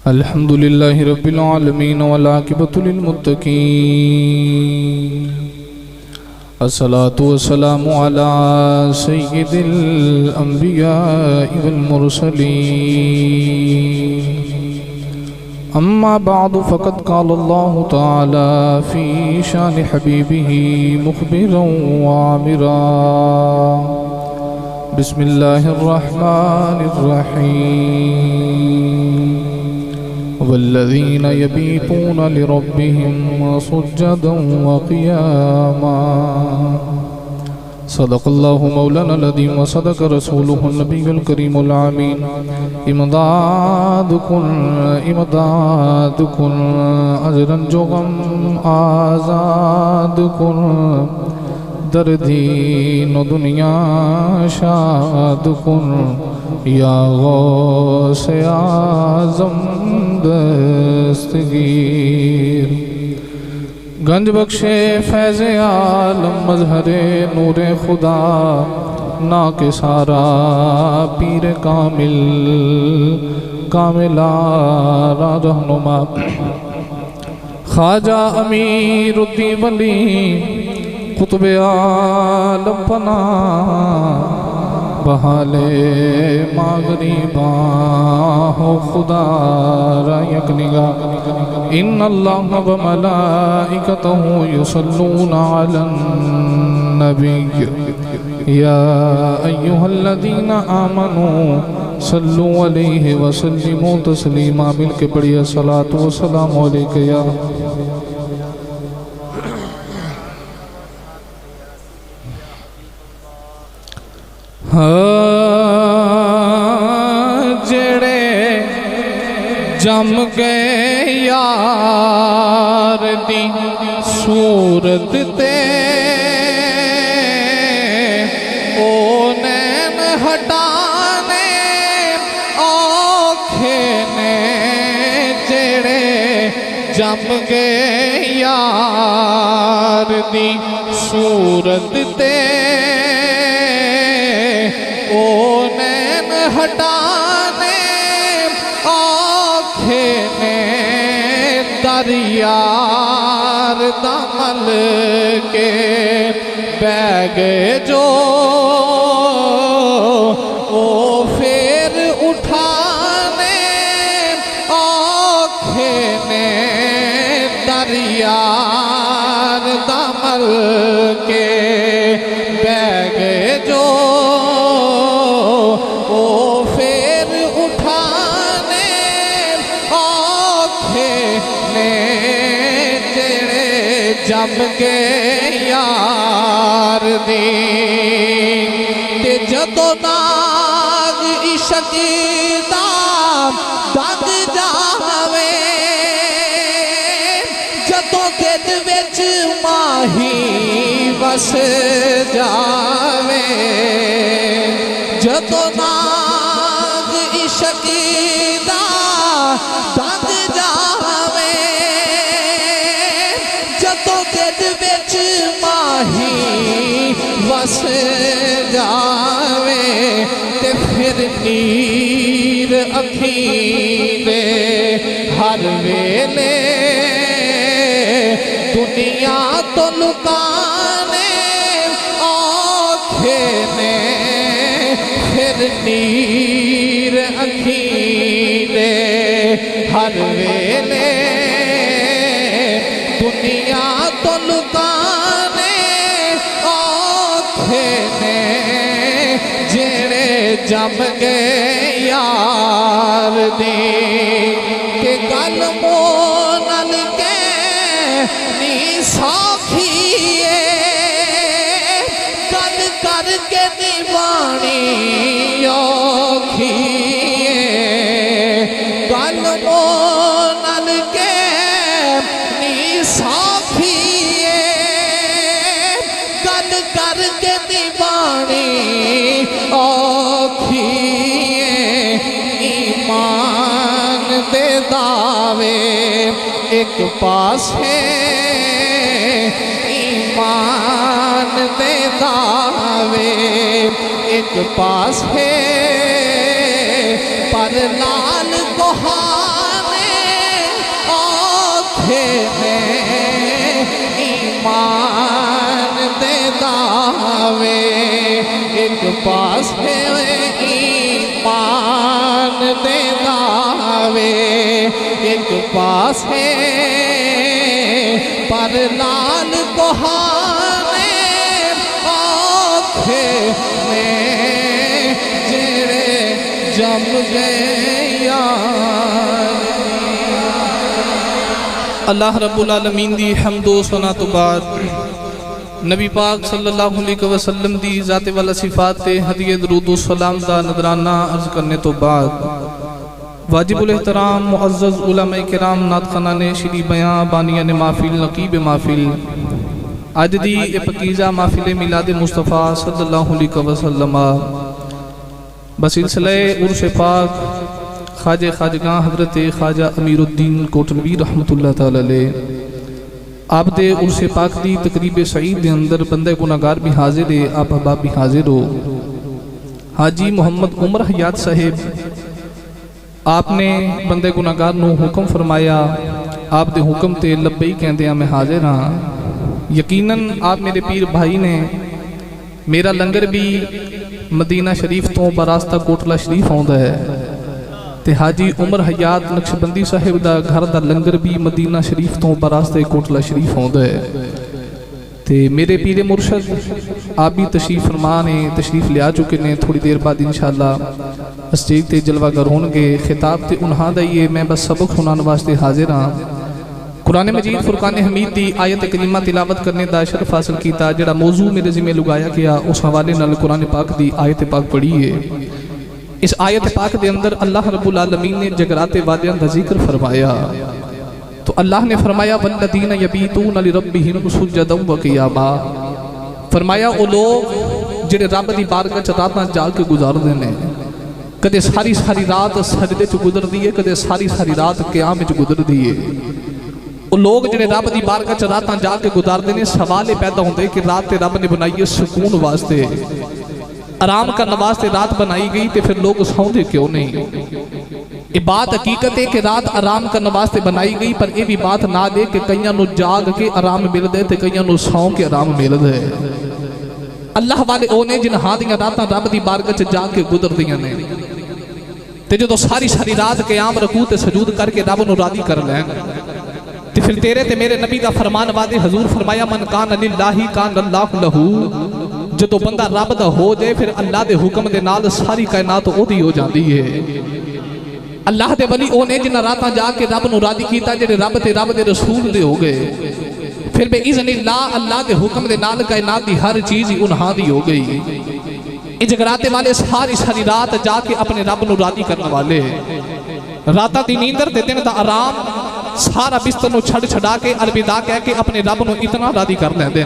الحمد لله رب العالمين والعاقبة للمتقين الصلاة والسلام على سيد الأنبياء والمرسلين أما بعد فقد قال الله تعالى في شان حبيبه مخبرا وعامرا بسم الله الرحمن الرحيم والذين يبيتون لربهم سجدا وقياما صدق الله مولانا العظيم وصدق رسوله النبي الكريم العمين امداد کن اجرا جغم آزاد کن در دین و دنیا شاد کن یا غوث اعظم دستگیر گنج بخش فیض عالم مظہر نور خدا ناک سارا پیر کامل کاملارا رہنما خواجہ امیر الدین ولی قطب عالم پنا بحالے مغرباں ہو خدا را یک نگاہ ان اللہ و ملائکتہ یصلون علی النبی یا ایہا الذین آمنوا صلو علیہ وسلموا تسلیما مل کے پڑھئے صلاة والسلام علیکہ یا جڑے جم گئے یار دی صورت تے او نین ہٹانے اوکھے نے جڑے جم گئے یار دی صورت تے او نین ہٹانے آنکھیں نے دریار دمل کے بیگ جو او پھر اٹھانے آنکھیں نے دریار دمل کے بیگ جو جم کے یار دی تے جدو ناگ عشق دا دگ جاوے جدو گد وچ ماہی وس جاوے جدو ناگ عشق دا دگ جاوے جدو گد وچ ماہی وس جاوے تے پھر نیر اکھیں دے ہر ویلے دنیا تو لکانے آنکھیں نے پھر نیر اکھیں دے ہر ویلے دنیا تو لکانے آنکھیں نے جڑے جم گئے یار دی کہ گل مونل کے نی سوکھیے گل کر کے دیوانی اوکھیے گل مونل کے سوکھیے گل کر کے دیوانی اوکھیے ایمان دے دعوے ایک پاس ہے ایمان دے دعوے ایک پاس ہے پر لال کوہانے وے ایک پاس ہے ایمان دے دعوے ایک پاس ہے پر لال کوہانے آنکھے میں جڑے جم گئے یار اللہ رب العالمین دی حمد و ثنا تو بعد نبی پاک صلی اللہ علیہ وسلم دی ذات والا صفات تے ہدیہ درود و سلام دا نذرانہ عرض کرنے تو بعد واجب الاحترام معزز علماء کرام نعت خانان شری بیاں بانیان محفل نقیب محفل آج دی پکیزہ محفل میلاد مصطفیٰ صلی اللہ علیہ وسلم بسلسلہ عرس پاک خواجہ خواجگاں حضرت خواجہ امیر الدین کوٹلوی رحمت اللہ تعالی علیہ آپ دے عرس پاک دی تقریب سعید دے اندر بندہ گناہگار بھی حاضر ہے آپ احباب بھی حاضر ہو حاجی محمد عمر حیات صاحب آپ نے بندے گناہگار نو حکم فرمایا آپ دے حکم تے لبئی کہندے ہیں میں حاضر ہاں یقیناً آپ میرے پیر بھائی نے میرا لنگر بھی مدینہ شریف تو براستہ کوٹلہ شریف آندا ہے تے حاجی عمر حیات نقشبندی صاحب دا گھر دا لنگر بھی مدینہ شریف تو براستہ کوٹلہ شریف آندا ہے تے میرے پیر مرشد آپ بھی تشریف فرمان ہیں تشریف لے آ چکے نے تھوڑی دیر بعد انشاءاللہ اسٹیج تے جلوہ گر ہونگے خطاب تے انہاں دائیے میں بس سبق سنان واسطے حاضر ہاں قرآن مجید فرقان حمید دی آیت کریمہ تلاوت کرنے دا شرف حاصل کیتا جڑا موضوع میرے ذمہ لگایا گیا اس حوالے نال قرآن پاک دی آیت پاک پڑھی ہے اس آیت پاک دے اندر اللہ رب العالمین نے جگرات وعدیاں دا ذکر فرمایا تو اللہ نے فرمایا والذین یبیتون لربہم سجدا وقیاما فرمایا وہ لوگ جڑے رب دی بارگاہ چ راتاں جاگ کے گزار دینے کدے ساری رات سجدے چ گزر دیے کدے ساری رات قیام وچ گزر دیے وہ لوگ جڑے رب دی بارگاہ چ راتاں جاگ کے گزار دینے سوال پیدا ہوندے کہ رات تے رب نے بنائی ہے سکون واسطے آرام کرنے واسطے رات بنائی گئی تے پھر لوگ سوندے کیوں نہیں یہ بات حقیقت ہے کہ رات آرام کرنے واسطے بنائی گئی پر یہ بھی بات نہ دے کہ کئیاں نو جاگ کے آرام مل دے تے کئیاں نو سو کے آرام مل دے اللہ والے اونے جن ہاں دیاں راتاں رب دی بارگاہ چ جاگ کے گزر دیاں نے تے جو ساری رات قیام رکوع تے سجود کر کے رب نو راضی کر لین تے پھر تیرے تے میرے نبی دا فرمان وعدے حضور فرمایا من کان للہ کان اللہ لہو جدو بندہ رب دا ہو جائے پھر اللہ دے حکم دے نال ساری کائنات او دی ہو جاندی ہے اللہ دے ولی اونے جنہ راتاں جا کے رب نو راضی کیتا جڑے رب تے رب دے رسول دے ہو گئے پھر بے اذن اللہ دے حکم دے نال کائنات دی ہر چیز ہی انہاں دی ہو گئی یہ جگراتے والے ساری رات جا کے اپنے رب نو راضی کرنے والے راتاں دی نیندر دے دن دا آرام سارا بستر نو چھڑا کے الوداع کہہ کے اپنے رب نو اتنا راضی کر لیں دیں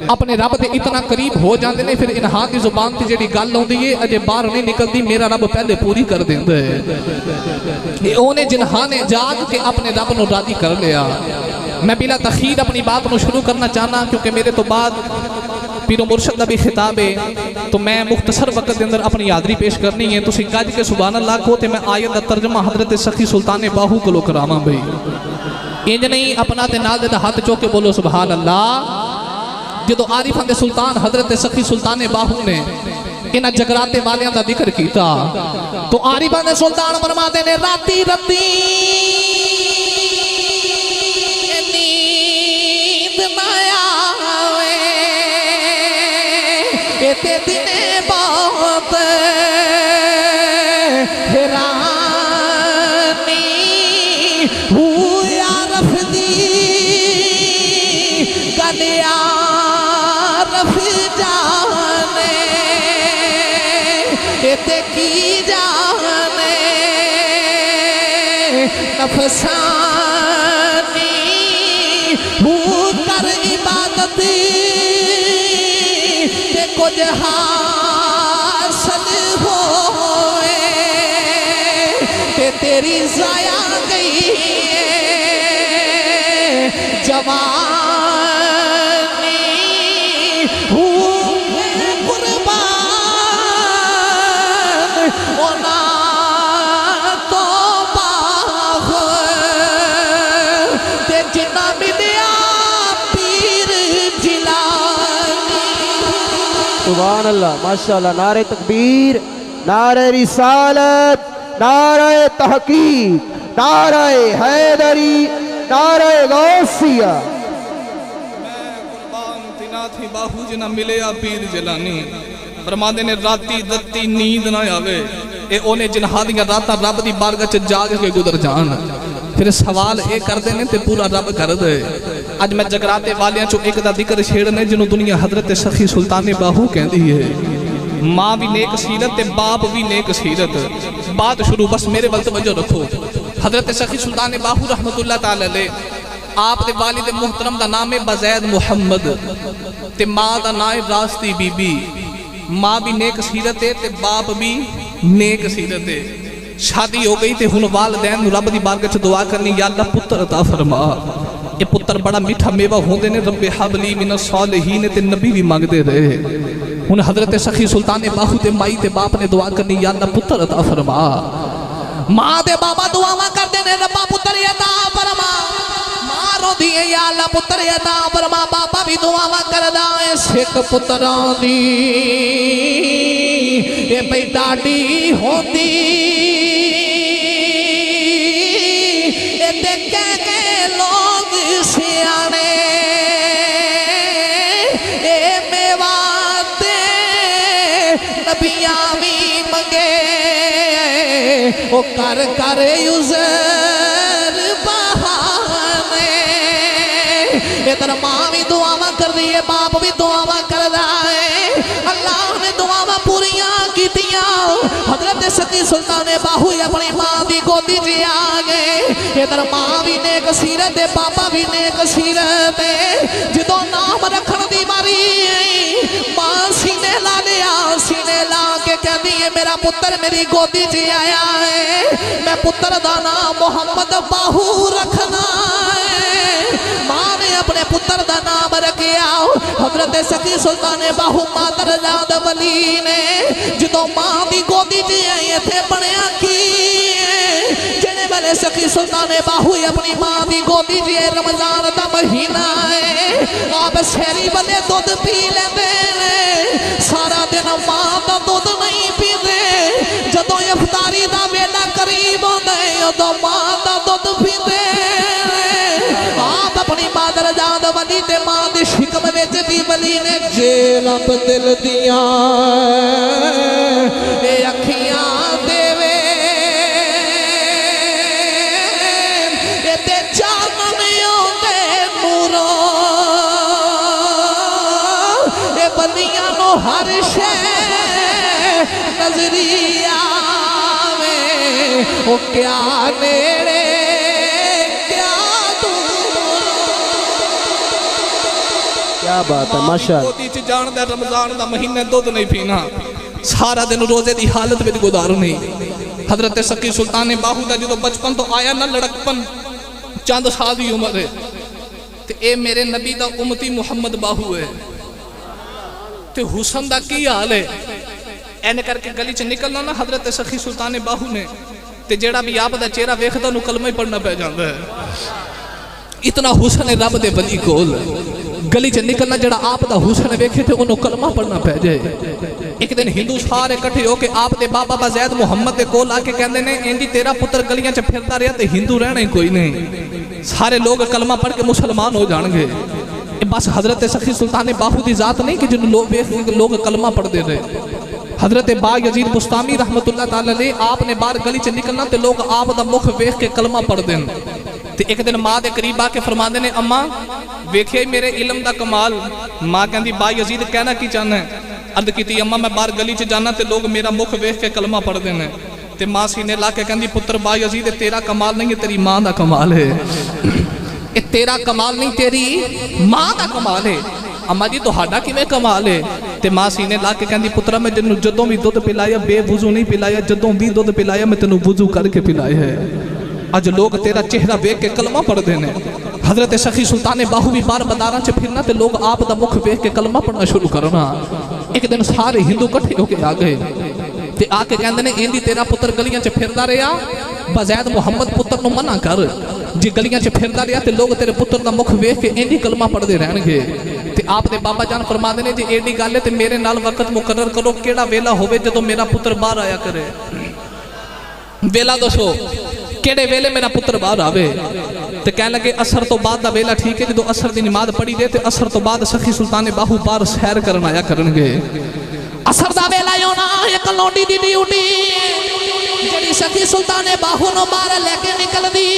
اپنے رب دے اتنا قریب ہو جاندے نے پھر انہاں دی زبان تے جڑی گل ہوندی ہے اجے باہر نہیں نکلدی میرا رب پہلے پوری کر دیندا ہے یہ اونے جنہاں نے جاگ کے اپنے رب نو راضی کر لیا میں بلا تخیر اپنی بات نو شروع کرنا چاہنا کیونکہ میرے تو بعد پیر و مرشد دا بھی خطاب ہے تو میں مختصر وقت دے اندر اپنی یادری پیش کرنی ہے تو گج کے سبحان اللہ کو تے میں آیت دا ترجمہ حضرت سخی سلطان باہو کو لو کراما بھئی انج نہیں اپنا تے نال دے ہاتھ چوکے بولو سبحان اللہ جدو عارفان دے سلطان حضرت سخی سلطان باہو نے انہا جگراتے والیاں دا ذکر کیتا تو عارفان دے سلطان فرماتے نے راتی نیند نایا تے دنے بہت حیرانی ہوئی عرف دی گلی عرف جانے تے کی جانے نفسانی ہو کر عبادتی کچھ حاصل ہوئے کہ تیری ضائع گئی جوانی ہوئے قربان اونا توبہ تے جنہ ملیا پیر جلانی سبحان اللہ ماشاءاللہ نعرہ تکبیر نعرہ رسالت نعرہ تحقیق نعرہ حیدری نعرہ غوثیہ تھی باہو جنا ملے پیر جلانی فرماندے نے راتی دتی نیند نہ آوے اے اونے جنہاں دیاں راتاں رب دی بارگاہ چ جاگ کے گزر جان پھر سوال اے کر دے نے تے پورا رب کر دے اج میں جگراتے والیاں چوں ایک دا ذکر چھیڑنے جنوں دنیا حضرت سخی سلطان باہو کہندی ہے ماں بھی نیک سیرت تے باپ بھی نیک سیرت بات شروع بس میرے ول توجہ رکھو حضرت سخی سلطان باہو رحمت اللہ تعالی علیہ آپ دے والد محترم دا نام ہے بزید محمد تے ماں دا نام ہے راستی بی بی ماں بھی نیک سیرت ہے تے باپ بھی نیک سیرت ہے شادی ہو گئی تے ہن والدین رب دی بارگاہ چ دعا کرنی یا اللہ پتر عطا فرما یہ پتر بڑا میٹھا میوہ ہوندے نے رب حبلی من الصالحین تے نبی بھی مانگدے رہے ہن حضرت سخی سلطان باہو تے مائی تے باپ نے دعا کرنی یا اللہ پتر عطا فرما ماں تے بابا دعا کردے نے ربا پتر عطا فرما ماں رو دیے یا اللہ پتر عطا فرما بابا بھی دعا کردا اے سکھ پتراں دی اے بھئی ڈاڈی ہوندی اے تے کہ لوگ سیانے اے میوہ تے نبیاں بھی منگے او کر کر یوزر بہانے ادھر ماں بھی دعا کر رہی ہے باپ بھی دعا کر رہا ہے اللہ نے دعا پوریاں کیتیاں حضرت سخی سلطان باہو اپنی ماں دی گودی جی آگئے ادھر ماں بھی نیک سیرت ہے بابا بھی نیک سیرت ہے جدو نام رکھن دی باری ماں سینے لا لیا سینے لا کے کہہ دیئے میرا پتر میری گودی جی آیا ہے میں پتر دا نام محمد باہو رکھنا ہے ماں نے اپنے پتر دا نام رکھیا حضرت سخی سلطان باہو مادر جاد ولی نے جدو ماں دی گودی جی آئیے تھے بڑیا کی جنے والے سخی سلطان باہو اپنی ماں دی گودی جی رمضان دا مہینہ ہے آپ شہری بلے دودھ پی لیندے سارا دن ماں دا دودھ نہیں پی دے جدو افطاری دا ویلا قریب ہوندے جدو ماں دا دودھ پی دے آپ اپنی مادر جاد ولی تے ماں دی شکم وچ دی ولی نے جے رب دل دیاں اے اکھیاں دے وے اے تے چاننیوں دے نوروں اے بلیاں نو ہر شے نظری آوے او کیا نیڑے کیا بات ہے ماشاءاللہ گودی چ جان دے رمضان دا مہینے دودھ نہیں پینا سارا دن روزے دی حالت وچ گزارنی حضرت سخی سلطان باہو دا جدو بچپن تو آیا نہ لڑکپن چند سال دی عمر ہے تے اے میرے نبی دا امتی محمد باہو ہے تے حسن دا کی حال ہے اینے کر کے گلی چ نکلنا نا حضرت سخی سلطان باہو نے تے جیڑا بھی آپ دا چہرہ ویکھدا نو کلمہ ہی پڑھنا پہ جاندا ہے اتنا حسن ہے رب دے ولی کول گلی چ نکلنا جڑا آپ دا حسن ویکھے تے انہوں کلمہ پڑھنا پہ جائے ایک دن ہندو سارے کٹھے ہو کے آپ دے بابا بزید محمد دے کول آ کے کہندے نے اینڈی تیرا پتر گلیاں چ پھردا رہیا تے ہندو رہنا ہی کوئی نہیں سارے لوگ کلمہ پڑھ کے مسلمان ہو جان گے بس حضرت سخی سلطان باہو دی ذات نہیں کہ جن لوگ کلمہ پڑھ دے رہے حضرت با یزید بستامی رحمت اللہ تعالی علیہ آپ نے بار گلی چ نکلنا تے لوگ آپ دا مکھ ویکھ کے کلمہ پڑھ دین تے ایک دن ماں دے قریب آ کے فرماندے نے اماں ویکھے میرے علم دا کمال ماں کہندی با یزید کہنا کی چاہنا ہے عرض کیتی اماں میں بار گلی چ جانا تے لوگ میرا مکھ ویکھ کے کلمہ پڑھ دینے تے ماں سینے لا کے کہندی پتر با یزید تیرا کمال نہیں ہے تیری ماں دا کمال ہے اے تیرا کمال نہیں تیری ماں دا کمال ہے اماں جی تہاڈا کیویں کمال ہے تے ماں سینے لا کے کہندی پترا میں جدوں بھی دودھ پلایا بے وضو نہیں پلایا جدوں بھی دودھ پلایا میں تینوں وضو کر کے پلایا ہے اج لوگ تیرا چہرہ ویکھ کے کلمہ پڑھ دینے حضرت سخی سلطان باہو بھی بار بداراں چ پھرنا تے لوگ آپ دا مکھ ویکھ کے کلمہ پڑھنا شروع کرنا ایک دن سارے ہندو کٹھے ہو کے آ گئے تے آ کے کہندے نے ایندی تیرا پتر گلیاں چ پھردا رہیا بزید محمد پتر نو منع کر جی گلیاں چ پھردا رہیا تے لوگ تیرے پتر دا مکھ ویکھ کے ایندی کلمہ پڑھ دے رہن گے تے تے آپ دے بابا جان فرما دینے جی ایڈی گالے تے میرے نال وقت مقرر کرو کیڑا ویلا ہوئے جدو میرا پتر باہر آیا کرے ویلا دسو کیڑے ویلے میرا پتر باہر آوے تے کہنے لگے اثر تو بعد دا ویلا ٹھیک ہے جدو اثر دی نماز پڑھی دے تے اثر تو بعد سخی سلطان باہو بار سیر کرن آیا کرنگے اثر دا ویلا یونا ایک لونڈی دی ڈیوٹی جڑی سخی سلطان باہو نو بار لے کے نکل دی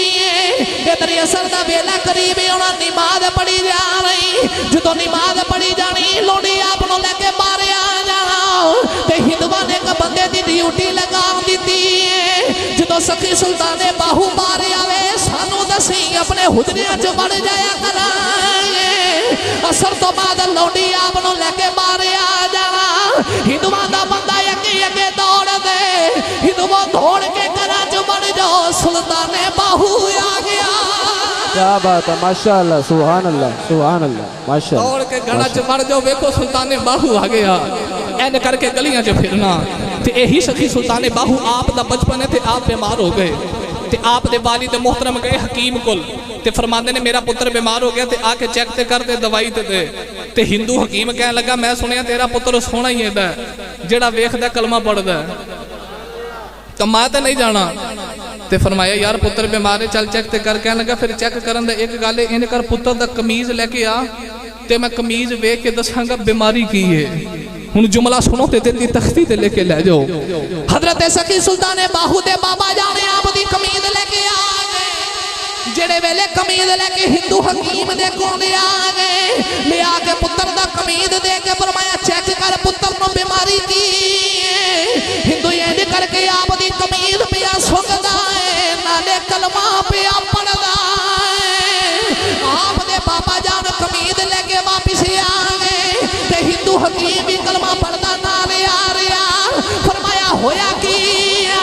ادھر اثر دا ویلا قریب ہونا نماز پڑھی جا رہی جدو نماز پڑھی جانی لونڈی آپ نو لے کے باہر آ جانا تے ہندوہ نے ایک بندے دی ڈیوٹی لگا دیتی جدو سخی سلطان باہو باہر آوے سانو دسی اپنے حجریاں جو بڑھ جایا کرائے اثر تو بعد لونڈی آپ نو لے کے باہر آ جانا ہندوہ دا بندہ یکی دوڑ دے ہندوہ دوڑ کے کرا جو بڑھ جاؤ سلطان باہو آ گیا کیا بات ہے ماشاءاللہ سبحان اللہ ماشاءاللہ دوڑ کے گھڑا جو بڑھ جاؤ ویکو سلطان باہو آ گیا این کر کے گلیاں جو پھرنا تے یہی سخی سلطان باہو آپ دا بچپن ہے تے آپ بیمار ہو گئے تے آپ دے والد محترم گئے حکیم کل تے فرماندے نے میرا پتر بیمار ہو گیا تے آ کے چیک تے کر دے دوائی تے دے تے ہندو حکیم کہنے لگا میں سنیا تیرا پتر سونا ہی ہے جڑا ویکھ دا کلمہ پڑھ دا تو میں تے نہیں جانا تے فرمایا یار پتر بیمار ہے چل چیک تے کر کہنے لگا پھر چیک کرن دے ایک گالے ان کر پتر دا کمیز لے کے آ تے میں کمیز ویکھ کے دساں گا بیماری کی ہے ہن جملہ سنو تے دل دی تختی تے لے کے لے جاؤ حضرت سخی سلطان باہو دے بابا جانے آپ دی کمیز لے کے آ گئے جڑے ویلے کمیز لے کے ہندو حکیم دے کونے آ گئے لے آ کے پتر دا کمیز دے کے فرمایا چیک کر پتر نو بیماری کی ہندو یہ کر کے آپ دی کمیز پیا سکدا ہے نالے کلمہ پیا پڑھدا ہے آپ دے بابا جان کمیز لے کے واپس آ گئے تے ہندو حکیم بھی کلمہ پڑھدا نالے آ رہا فرمایا ہویا کیا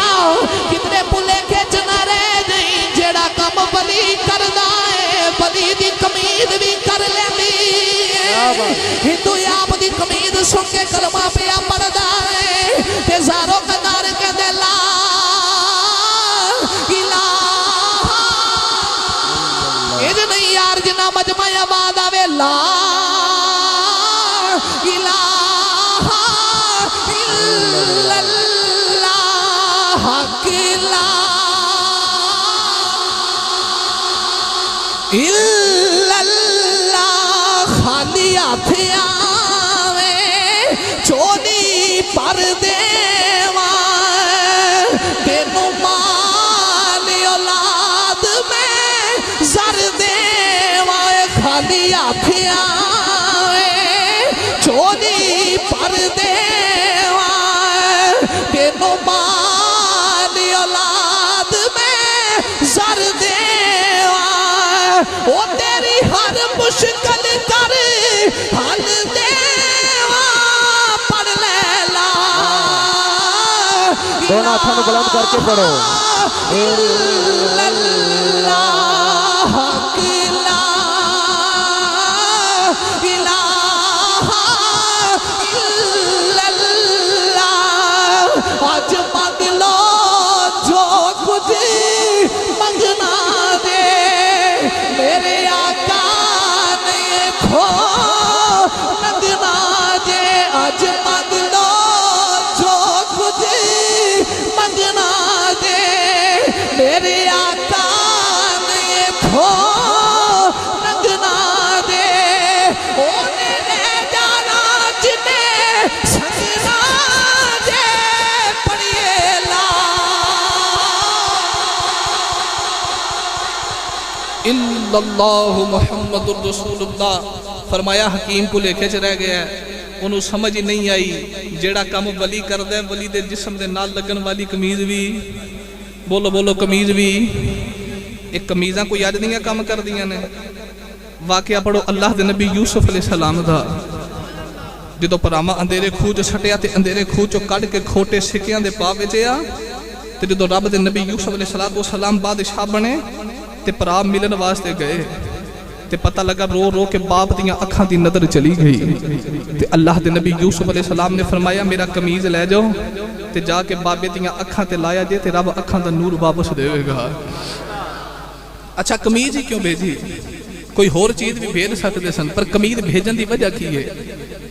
کتنے پلے کھچ نہ رہ نہیں جیڑا کم ولی کردا ہے ولی دی کمیز بھی کر لیندی ہے ہندو آپ دی کمیز سن کے کلمہ پیا پڑھدا ہے تے زارو قدار کے دے لا الہ اج نہیں یار جنا مجمع آباد آوے لا الہ الا اللہ حق لا الا اللہ خالی ہاتھ آوے چولی پر دیواں تینوں مال اولاد میں زر دیواں خالی ہاتھ آوے چولی پر دیواں تینوں مال اولاد میں زر دیواں او تیری ہر مشکل کر حل دیواں پڑھ لے لا دونوں ہاتھوں کو بلند کر کے پڑھو الا اللہ حق لا الہ الا اللہ آج مانگ لو جو کچھ منگنا دے میرے آقا نے کھو نگنا دے آج مانگ لو جو کچھ منگنا دے میرے آقا نے کھو نگنا دے اونے لے جانا جنے سنگنا دے پڑھیے لا الا اللہ محمد الرسول اللہ فرمایا حکیم کو لے کے رہ گیا ہے انہوں سمجھ ہی نہیں آئی جیڑا کام ولی کر دے ولی دے جسم دے نال لگن والی کمیز بھی بولو بولو کمیز بھی ایک کمیزاں کو یاد نہیں کام کر دیا نے واقعہ پڑھو اللہ دے نبی یوسف علیہ السلام دا جدو پراما اندھیرے کھو جو چھٹیا تے اندھیرے کھو جو کڑ کے کھوٹے سکیاں دے پا وچیا تے جدو رب دے نبی یوسف علیہ السلام بادشاہ بنے تے پرام ملن واسطے گئے تے پتہ لگا رو رو کے باپ دیاں اکھاں دی نظر چلی گئی تے اللہ دے نبی یوسف علیہ السلام نے فرمایا میرا کمیز لے جاؤ تے جا کے بابے دیاں اکھاں تے لایا جے تے رب اکھاں دا نور واپس دے گا اچھا کمیز ہی کیوں بھیجی کوئی ہور چیز بھی بھیج سکتے سن پر قمیض بھیجن دی وجہ کی ہے؟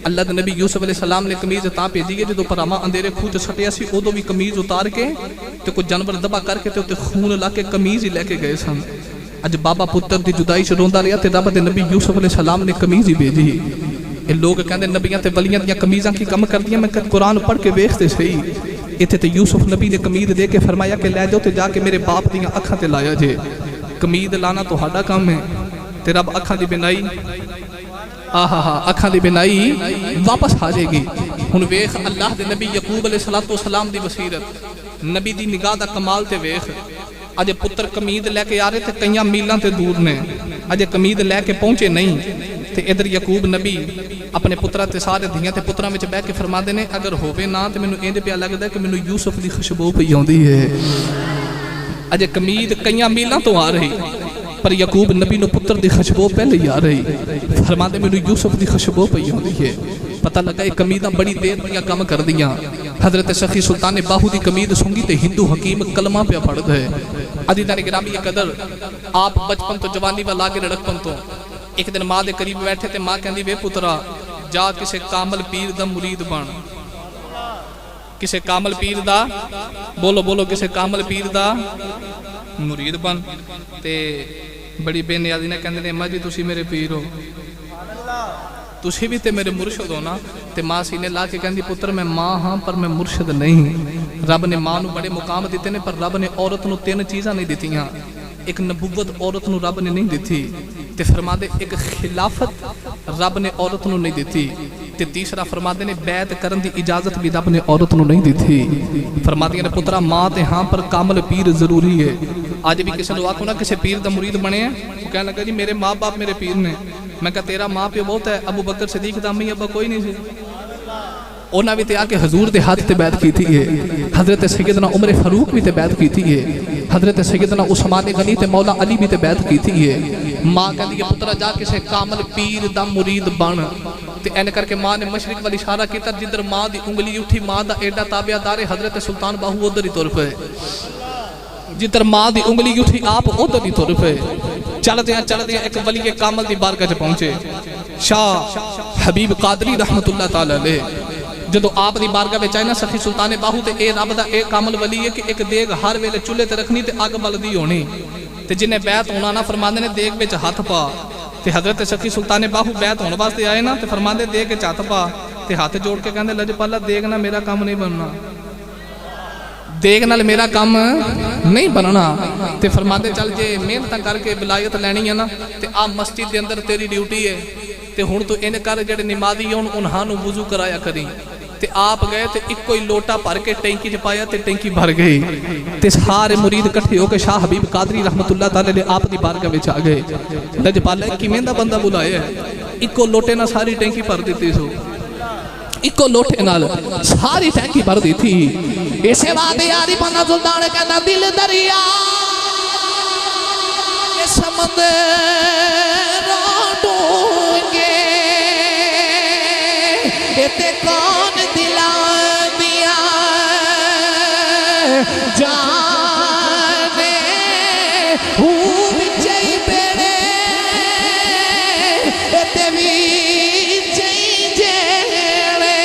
اللہ دے نبی یوسف علیہ السلام نے قمیض تاں بھیجی ہے جدوں پراواں اندھیرے کھوہ چ سٹیا سی ادوں بھی قمیض اتار کے تے کوئی جانور ذبح کر کے تے خون لا کے قمیض ہی لے کے گئے سن. اج بابا پتر دی جدائی چ روندا رہیا تے رب دے نبی یوسف علیہ السلام نے قمیض ہی بھیجی. اے لوگ کہندے نبیاں تے ولیاں دیاں قمیضاں کی کم کردیاں. میں قرآن پڑھ کے ویکھتے صحیح ایتھے تے یوسف نبی نے قمیض دے کے فرمایا کہ لے جاؤ تے جا کے میرے باپ دیاں اکھاں تے لایا جے. قمیض لانا تہاڈا کام ہے تے رب اکھاں دی بنائی اکھاں دی بنائی واپس آ جائے گی. ہن ویکھ اللہ دے نبی یعقوب علیہ السلام دی بصیرت نبی دی نگاہ دا کمال تے ویکھ. اج پتر قمیض لے کے آ رہے تے کئیاں میلاں تے دور نے اج قمیض لے کے پہنچے نہیں تے ادھر یعقوب نبی اپنے پترا تے سارے دھیاں تے پتراں وچ بیٹھ کے فرماندے نے اگر ہووے نا تے مینوں انج پیا لگدا کہ مینوں یوسف دی خوشبو پئی آندی ہے. اج قمیض کئیاں میلاں تو آ رہی پر یعقوب نبی نو پتر دی خوشبو پہلے ہی آ رہی. فرماندے مینوں یوسف دی خوشبو پئی آندی ہے. پتہ لگا یہ قمیضاں بڑی دیر دیاں کم کر دیاں. حضرت سخی سلطان باہو دی قمیض سنگی تے ہندو حکیم کلمہ پہ پڑھدا ہے. عزیزان گرامی قدر آپ بچپن تو جوانی والا کے لڑکپن تو ایک دن ماں دے قریب بیٹھے تے ماں کہندی وے پترا جا کسے کامل پیر دا مرید بن. کسے کامل پیر دا بولو بولو کسے کامل پیر دا مرید بن. تے بڑی بے نیازی نے کہندے نے ماں جی تسی میرے پیر ہو تسی بھی تے میرے مرشد ہو نا. تے ماں سینے لا کے کہندی پتر میں ماں ہاں پر میں مرشد نہیں. رب نے ماں نو بڑے مقام دیتے نے پر رب نے عورت نو 3 چیزاں نہیں دیتیاں. ایک نبوت عورت نو رب نے نہیں دیتی تے فرما دے ایک خلافت رب نے عورت نو نہیں دیتی تے تیسرا فرما دے نے بیعت کرن دی اجازت بھی رب نے عورت نو نہیں دیتی. فرما دے نے پترا ماں تے ہاں پر کامل پیر ضروری ہے. آج بھی کسی نو آکھو نا کسی پیر دا مرید بنے ہیں وہ کہنے لگا جی میرے ماں باپ میرے پیر نے. میں کہا تیرا ماں پیو بہت ہے ابو بکر صدیق دا امی ابا کوئی نہیں سی. اونا بھی تے آکے حضور دے ہاتھ تے بیعت کی تھی ہے. حضرت سیدنا عمر فاروق بھی تے بیعت کی تھی ہے. حضرت سیدنا عثمان غنی تے مولا علی بھی تے بیعت کی تھی ہے. ماں کہہ دی پترا جا کسے کامل پیر دا مرید بن. تے این کر کے ماں نے مشرق والی اشارہ کیتا جدھر ماں دی انگلی اٹھی ماں دا ایڈا تابعہ دار حضرت سلطان باہو ادھر ہی تر پے. جدھر ماں دی انگلی اٹھی آپ ادھر ہی تر پے. چل دیا ایک ولی کامل دی بارگاہ چ پہنچے شاہ حبیب قادری رحمت اللہ تعالی علیہ. جدو آپ دی بارگاہ میں چاہیے نا سخی سلطان باہو تے اے رب دا اے کامل ولی ہے کہ ایک دیگ ہر ویلے چولہے تے رکھنی تے اگ بلدی ہونی تے جنہیں بیعت ہونا نا فرماندے نے دیگ وچ ہاتھ پا. تے حضرت سخی سلطان باہو بیعت ہونے واسطے آئے نا تے فرماندے دیگ وچ ہاتھ پا تے ہاتھ جوڑ کے کہندے لجپالا دیگ نہ میرا کام نہیں بننا. دیگ نال میرا کام نہیں بننا. تے فرماندے چل جے محنت کر کے ولایت لینی ہے نا تے آ مسجد دے اندر تیری ڈیوٹی ہے تے ہن تو ان کر جڑے نمازی ہون انہاں نو وضو کرایا کری. تے آپ گئے تے ایک کوئی لوٹا بھر کے ٹینکی چ پایا تے ٹینکی بھر گئی. تے سارے مرید اکٹھے ہو کے شاہ حبیب قادری رحمت اللہ تعالی نے آپ دی بارگاہ وچ آ گئے. لجپالا کیویں دا بندہ بلایا ہے اکو لوٹے نال ساری ٹینکی بھر دتی سو. اکو لوٹے نال ساری ٹینکی بھر دی تھی. اسے وعدے یاری بنا سلطان کہنا دل دریا سمندر ڈونگے تے کون دلا دیا جانے ہوں بچائی بیڑے تے بچائی جیڑے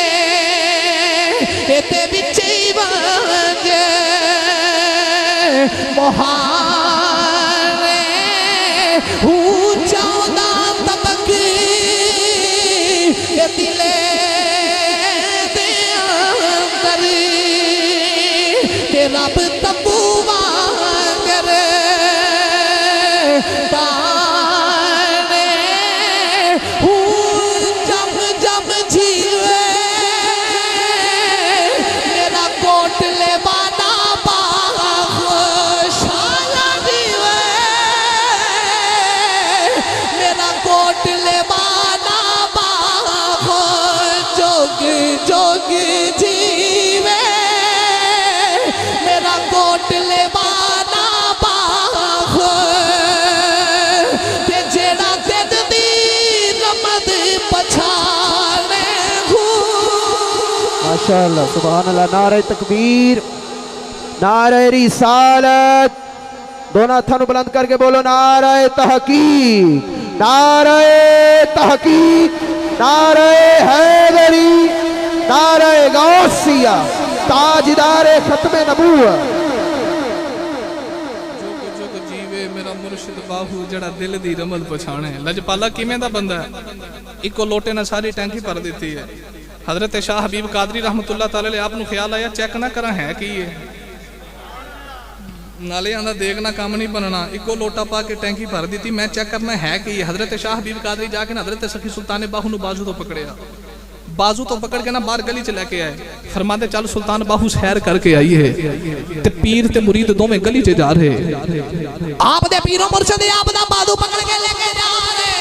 تے بچائی بانگے مہارے ہوں چاہدہ تبکی دلے رب تبو مانگر تانے جم جم جیوے میرا کوٹ لے بانا باغ شالا جیوے میرا کوٹ لے بانا باغ جوگی جوگی جیوے کوٹ لے بانا باغ تے جیڑا تیج دی رمد پچھانے ماشاءاللہ سبحان اللہ. نعرہ تکبیر، نعرہ رسالت، دونوں ہاتھوں نو بلند کر کے بولو نعرہ تحقیق، نعرہ تحقیق، نعرہ حیدری، نعرہ غوثیہ، تاجدار ختم نبوت۔ میرا مرشد باہو جڑا دل دی رمل پچھانے، لجپالا کیمیں دا بندہ ہے، ایکو لوٹے نہ ساری ٹینکی پر دیتی ہے۔ حضرت شاہ حبیب قادری رحمت اللہ تعالیٰ لے آپ نو خیال آیا چیک نہ کرا ہے کہ یہ نالے آندہ دیکھنا کام نہیں بننا، ایکو لوٹا پا کے ٹینکی پر دیتی، میں چیک کرنا ہے کہ یہ حضرت شاہ حبیب قادری جا کے حضرت سخی سلطان باہو نو بازو تو پکڑیا، بازو تو پکڑ کے نا باہر گلی چ لے کے آئے، فرماتے چل سلطان باہو سیر کر کے آئی ہے، تے پیر تے مرید دو میں گلی چ جا رہے، آپ دے پیروں مرشد آپ دا بازو پکڑ کے لے کے جا رہے،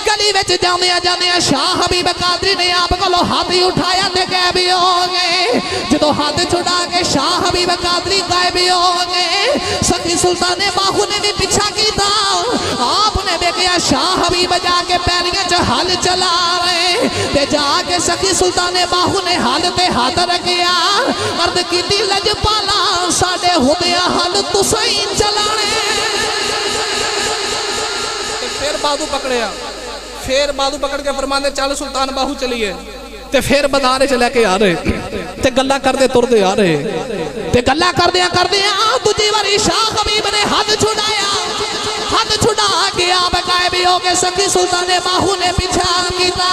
گلی وچ جاندیا شاہ حبیب قادری نے آپ کو ہاتھ اٹھایا تے غائب ہو گئے، جدو ہاتھ چھڑا کے شاہ حبیب قادری غائب ہو گئے، سخی سلطان باہو نے بھی پیچھا کیتا، آپ نے دیکھیا شاہ حبیب جا کے پیریاں چ ہل چلا رہے، تے جا کے سخی سلطان باہو نے ہل تے ہاتھ رکھیا، عرض کیتی لجپالا ساڈے ہودیا ہل تسیں چلانے، پھر بازو پکڑیا، پھر بازو پکڑ کے فرماندے چل سلطان باہو چلیے، تے پھر بدارے چ لے کے آ رہے، تے گلا کردے تردے آ رہے، تے گلا کردیا تجھی واری شاہ حبیب نے ہاتھ چھڑایا، ہاتھ چھڑا کے آپ غائب ہو کے سخی سلطان باہو نے پیچھا کیتا،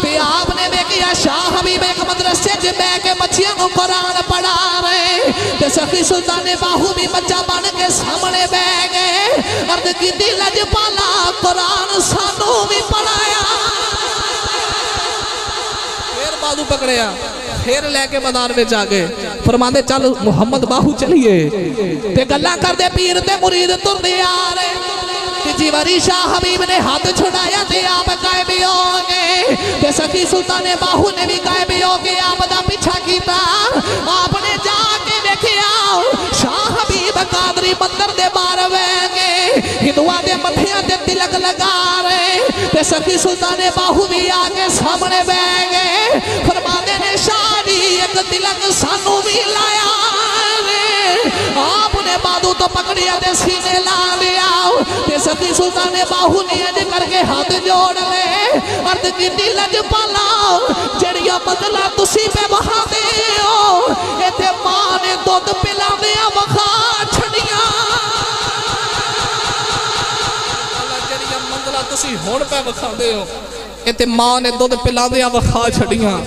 تے آپ نے دیکھیا شاہ حبیب ایک مدرسے چ بیٹھ کے بچیاں کو قرآن پڑھا رہے، تے سخی سلطان باہو بھی بچہ بن کے سامنے بیٹھ گئے، عرض کیتی لجپالا قرآن سانو بھی پڑھایا، پھر بازو پکڑیا، پھر لے کے بازار میں جا گئے، فرماندے چل محمد باہو چلیے، تے گلا کردے پیر تے مرید تردے آ رہے، تیجی واری شاہ حبیب نے ہاتھ چھڑایا تے آپ غائب ہو گئے، تے سخی سلطان باہو نے بھی غائب ہو کے آپ دا پیچھا کیتا، آپ نے جا کے دیکھیا شاہ حبیب قادری مندر دے باہر بیٹھ کے ہندوؤں دے متھیاں تے تلک لگا رہے، تے سخی سلطان باہو بھی آ کے سامنے بیٹھ گئے، فرماندے نے شاہی ایک تلک سانو بھی لایا، آپ نے بازو تو پکڑیا تے سینے لا لیا، تے سخی سلطان باہو نے اج کر کے ہاتھ جوڑ لے، عرض کیتی لجپالا جڑیاں بدلا تسی پہ بہا دے ہو، ایتھے ماں نے دودھ پلا دیا بخا چھڑیاں، جڑیاں بدلا تسی ہون پہ بخا دے ہو، ایتھے ماں نے دودھ پلا دیا بخا چھڑیاں۔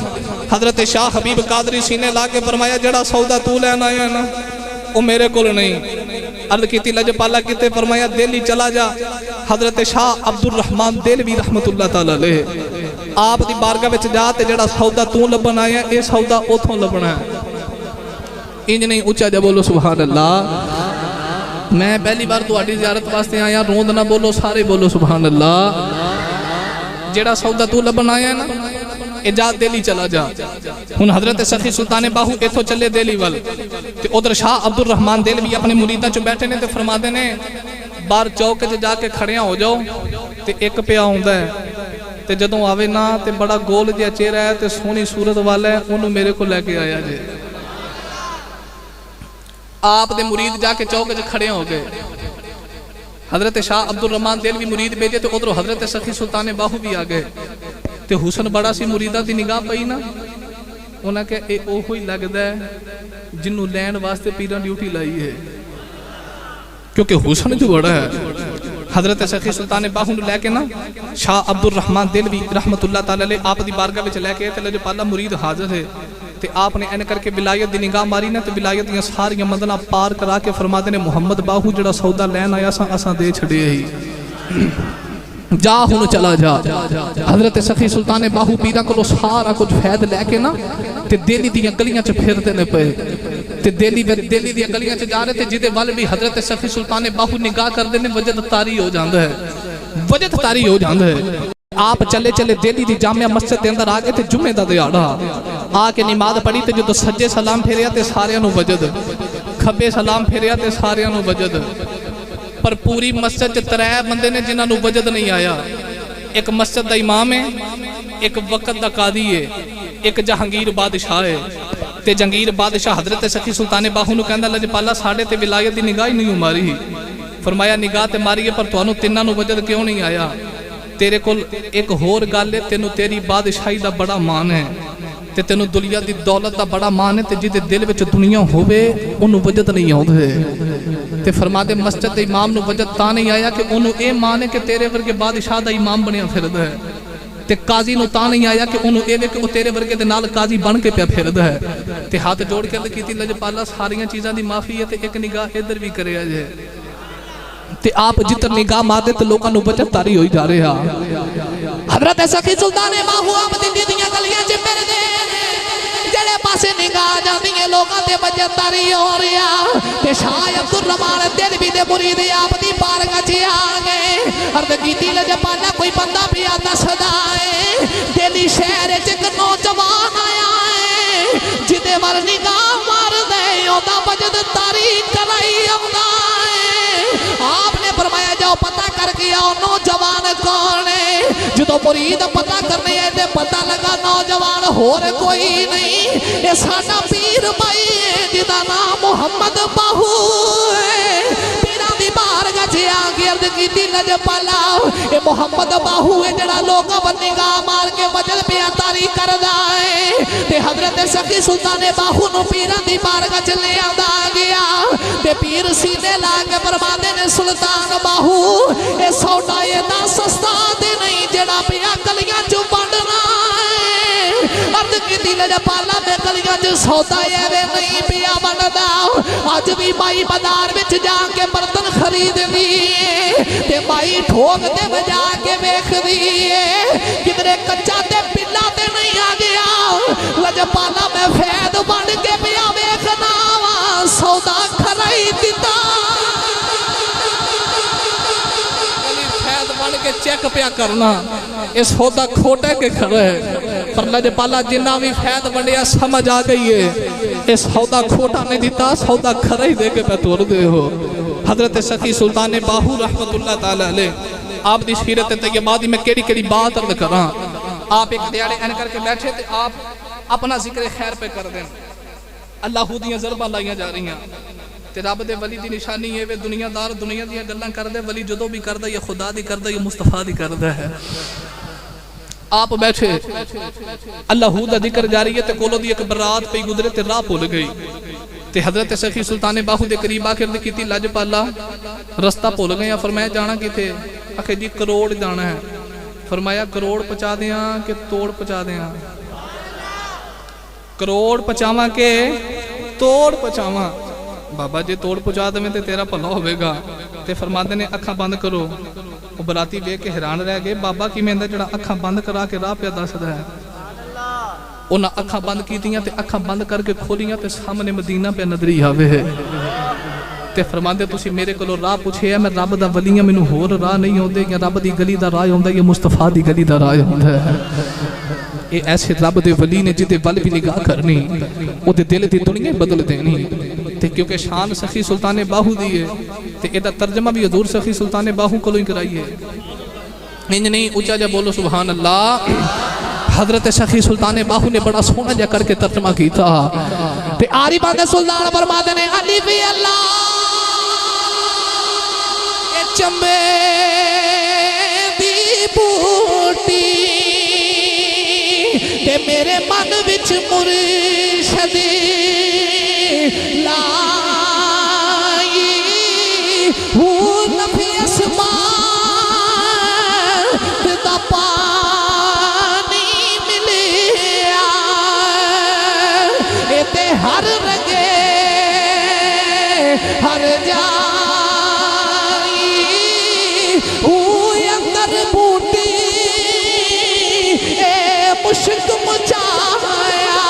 حضرت شاہ حبیب قادری سینے لا کے فرمایا جڑا سودا تو لینا آیا نا وہ میرے کول نہیں، عرض کیتی لجپالا کیتے، فرمایا دہلی چلا جا، حضرت شاہ عبد الرحمن دہلوی رحمت اللہ تعالیٰ علیہ آپ دی بارگاہ وچ جا تے جڑا سودا تو لبن آیا اے سودا اوتھوں لبنا ہے، انج نہیں اونچا جا بولو سبحان اللہ۔ میں پہلی بار تہاڈی زیارت واسطے آیا، روند نہ بولو سارے بولو سبحان اللہ، جڑا سودا تو لبن آیا نا اجازت دہلی چلا جا، ہن حضرت سخی سلطان باہو ایتھوں چلے دہلی وال، تے ادھر شاہ عبد الرحمن دہلوی اپنے مریداں چ بیٹھے نے تے فرماندے نے باہر چوک چ جا کے کھڑیاں ہو جاؤ، تے ایک پیا ہوندا ہے، تے جدوں آوے نا تے بڑا گول جہا چہرہ ہے تے سونی صورت والا ہے، اونوں میرے کو لے کے آیا جے۔ آپ دے مرید جا کے چوک چ کھڑے ہو گئے، حضرت شاہ عبد الرحمن دہلوی مرید بھیجے تے ادھر حضرت سخی سلطان باہو بھی آ گئے، تے حسن بڑا سی مریداں دی نگاہ پئی نا، انہاں کہ اے اوہی لگدا ہے جنوں لین واسطے پیراں ڈیوٹی لائی ہے، کیونکہ حسن جو بڑا ہے۔ حضرت سخی سلطان باہو نے لے کے نا شاہ عبد الرحمن دہلوی رحمت اللہ تعالیٰ علیہ آپ دی بارگاہ وچ لے کے تے لجپالا مرید حاضر ہے، تے آپ نے این کر کے ولایت دی نگاہ ماری نا تے ولایت دیاں ساریاں مدناں پار کرا کے فرماتے نے محمد باہو جڑا سودا لین آیا اساں دے چھڑے ہی، جا ہن چلا جا۔ حضرت سخی سلطان باہو پیرا کو سارا کچھ فید لے کے نا تے دہلی دیاں گلیاں چ پھرتے نے پئے، تے دہلی دیاں گلیاں چ جا رہے تے جدے وال بھی حضرت سخی سلطان باہو نگاہ کردے نے وجد تاری ہو جاندا ہے، وجد تاری ہو جاندا ہے۔ آپ چلے چلے دہلی دی جامعہ مسجد دے اندر آ گئے تے جمعے دا دیہاڑا، آ کے نماز پڑھی تے جدوں سجے سلام پھیریا تے ساریاں نو وجد، کھبے سلام پھیریا تے ساریاں نو وجد، پر پوری مسجد چ 3 بندے نے جنہاں نو وجد نہیں آیا، ایک مسجد دا امام ہے، ایک وقت دا قاضی ہے، ایک جہانگیر بادشاہ ہے، تے جہانگیر بادشاہ حضرت سخی سلطان باہو نو کہندا لجپالا ساڈے تے ولایت دی نگاہ ہی نہیں ماری، فرمایا نگاہ تے ماریے پر تانوں تیناں نوں وجد کیوں نہیں آیا؟ تیرے کول ایک ہور گل ہے، تینوں تیری بادشاہی دا بڑا مان ہے تے تینوں دنیا دی دولت دا بڑا مان ہے تے جدے دل وچ دنیا ہوے اونوں وجد نہیں آوندے تے فرما دے مسجد دے امام نوں وجد تا نہیں آیا کہ اونوں اے مان ہے کہ تیرے ورگے بادشاہ دا امام بنیا پھردا ہے تے قاضی نوں تا نہیں آیا کہ اونوں اے وے کہ او تیرے ورگے دے نال قاضی بن کے پیا پھردا ہے تے ہاتھ جوڑ کے عرض کیتی لجپالا ساریاں چیزاں دی معافی ہے تے ایک نگاہ ادھر بھی کریا جے تے آپ جتر نگاہ ماردے تے لوکاں نوں بچت تاری ہوئی جا رہا حضرت سخی سلطان باہو آپ دی دیاں گلیاں چ پھر دے جڑے پاسے نگاہ جاندی ہے لوکاں تے بچت تاری ہو رہا تے شاہ عبد الرحمان دلوی دے مرید آپ دی بارگاہ چ آ گئے عرض کیتی لجپالا کوئی بندہ پیا دسدا ہے دلی شہر وچ ایک نوجوان آیا ہے جدے ول نگاہ مار دے اوندا بچت تاری کرائی آوندا آپ نے فرمایا جاؤ پتہ کر کے آؤ نوجوان کون ہے جدو مرید پتہ کرنے آئے تے پتہ لگا نوجوان ہور کوئی نہیں یہ ساڈا پیر بھائی ہے جدا نام محمد باہو ہے پیران دی بارگاہ چ آ کے عرض کیتی لجپالا اے محمد باہو ہے جڑا لوکاں ول نگاہ مار کے وجل پیا تاری کردا ہے تے حضرت سخی سلطان باہو نو پیران دی بارگاہ چ لے آندا گیا تے پیر سینے لا کے فرماندے نے سلطان باہو اے سودا ایڈا سستا تے نہیں جڑا پیا گلیاں چ بنڈنا عرض کیتی لجپالا میں گلیاں چ سودا ایویں نہیں پیا بندا اج بھی مائی بازار وچ جا کے برتن خرید دی تے مائی ٹھوک تے بجا کے ویکھدی ہے کدھرے کچا تے پلا تے نہیں آ گیا لجپالا میں فید بن کے پیا ویکھنا وا سودا کھرائی دتا بن کے چیک پیا کرنا اس سودا کھوٹے کے کھڑے ہے پر لجپالا جنہ بھی فید بنیا سمجھ آ گئی ہے اس سودا کھوٹا نہیں دیتا سودا کھڑا ہی دے کے پہ توڑ دے ہو حضرت سخی سلطان باہو رحمت اللہ تعالی علیہ آپ دی سیرت طیبہ دی میں کیڑی بات عرض کراں آپ ایک دیاڑے این کر کے بیٹھے تھے آپ اپنا ذکر خیر پہ کر دیں اللہ دیاں ضربہ لائیاں جا رہی ہیں تے رب دے ولی دی نشانی ہے وہ دنیا دار دنیا دیاں گلاں کردے ولی جدو بھی کردہ یہ خدا دی کردہ یہ مصطفیٰ دی کردہ ہے آپ بیٹھے اللہ دا ذکر جاری ہے تے کولو دی ایک برات پہ گزرے تے راہ پھول گئی تے حضرت سخی سلطان باہو دے قریب آ کے عرض کیتی لجپالا رستہ بھول گئے فرمایا جانا کیتے آخے جی کروڑ جانا ہے فرمایا کروڑ پہنچا دیاں کہ توڑ پہنچا دیاں کروڑ پہنچاواں کے توڑ پہنچاواں بابا جی توڑ پہنچا دیں تے تیرا بھلا ہوئے گا تے فرماندے نے اکھاں بند کرو وہ براتی ویکھ کے حیران رہ گئے بابا کی میں جڑا اکھاں بند کرا کے راہ پیا دسدا ہے انہاں اکھاں بند کیتیاں تے اکھاں بند کر کے کھولیاں تے سامنے مدینہ پہ نظری آوے ہے تے فرماندے تسی میرے کولو راہ پوچھے میں رب دا ولی ہاں مینوں ہور راہ نہیں ہوندے یا رب دی گلی دا راہ ہوندا یا مصطفیٰ دی گلی دا راہ ہوندا ہے اے ایسے رب دے ولی نے جدے ول بھی نگاہ کرنی او دے دل دی دنیا بدل دینی تے کیونکہ شان سخی سلطان باہو دی ہے تے ایدہ ترجمہ بھی حضور سخی سلطان باہو کو لوگ کرائی ہے انج نہیں اچھا جا بولو سبحان اللہ حضرت سخی سلطان باہو نے بڑا سونا جا کر کے ترجمہ کیتا تے آری باندے سلطان فرماتے نے علی فی اللہ اے چمبے دی بوٹی تے میرے من وچ مرشدی لائی ہوں نفی اسمان دا پانی ملیا اے تے ہر رگے ہر جائی ہوں اندر بوٹی اے مشک مچایا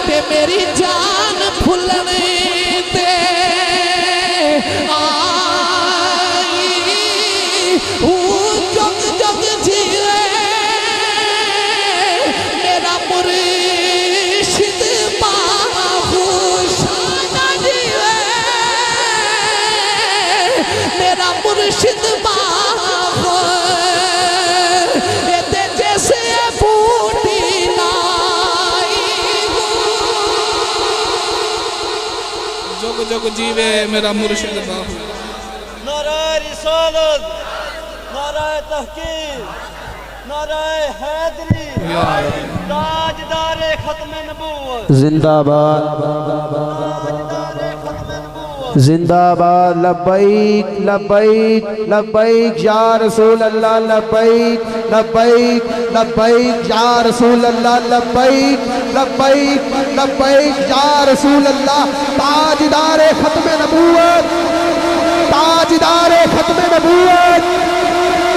تے میری جان پھلنے تے آئی جگ جگ جیوے میرا مرشد باہو شانہ جیوے میرا مرشد باہو ایتے جیسے بوٹی لائی جگ جیوے میرا مرشد باہو نعرہ رسالت، نعرہ تحقیق، نعرہ حیدری، تاجدار ختم نبوت، زندہ باد زندہ باد لبیک لبیک لبیک یا رسول اللہ لبیک لبیک لبیک یا رسول اللہ لبیک لبیک لبیک یا رسول اللہ تاجدار ختم نبوت تاجدار ختم نبوت